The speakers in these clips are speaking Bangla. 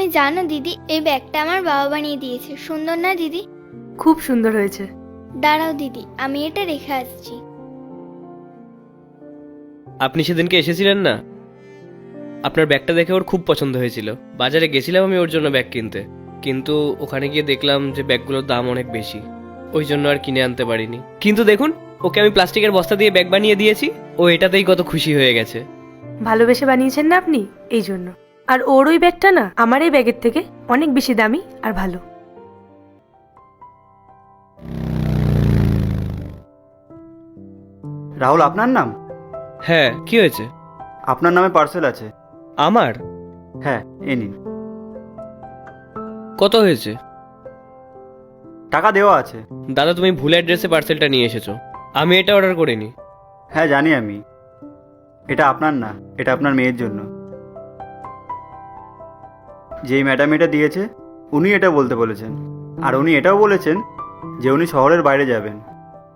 তুমি জানো দিদি, এই ব্যাগটা আমার বাবা বানিয়ে দিয়েছে। সুন্দর না দিদি? খুব সুন্দর হয়েছে। দাঁড়াও দিদি, আমি এটা রেখে আসছি। আপনি সেদিনকে এসেছিলেন না, আপনার ব্যাগটা দেখে ওর খুব পছন্দ হয়েছিল। বাজারে গেছিলাম আমি ওর জন্য ব্যাগ কিনতে, কিন্তু ওখানে গিয়ে দেখলাম যে ব্যাগগুলোর দাম অনেক বেশি, ওই জন্য আর কিনে আনতে পারিনি। কিন্তু দেখুন, ওকে আমি প্লাস্টিকের বস্তা দিয়ে ব্যাগ বানিয়ে দিয়েছি, ও এটাতেই কত খুশি হয়ে গেছে। ভালোবেসে বানিয়েছেন না আপনি, এই জন্য। আর ওর ওই ব্যাগটা না আমার এই ব্যাগের থেকে অনেক বেশি দামি আর ভালো। রাহুল, আপনার নাম? হ্যাঁ, কি হয়েছে? আপনার নামে পার্সেল আছে। আমার? হ্যাঁ, এ নিন। কত হয়েছে? টাকা দেওয়া আছে। দাদা, তুমি ভুল অ্যাড্রেসে পার্সেলটা নিয়ে এসেছো, আমি এটা অর্ডার করিনি। হ্যাঁ জানি আমি, এটা আপনার না, এটা আপনার মেয়ের জন্য। যেই ম্যাডাম এটা দিয়েছে উনি এটা বলতে বলেছেন, আর উনি এটাও বলেছেন যে উনি শহরের বাইরে যাবেন,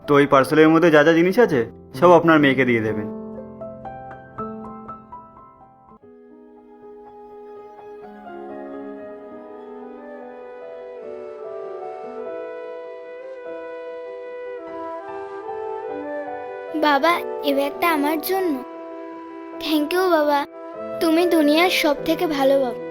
তো এই পার্সেলের মধ্যে যা যা জিনিস আছে সব আপনার মেয়েকে দিয়ে দেবেন। বাবা, এই ব্যাগটা আমার জন্য। থ্যাংক ইউ বাবা, তুমি দুনিয়ার সব থেকে ভালো বাবা।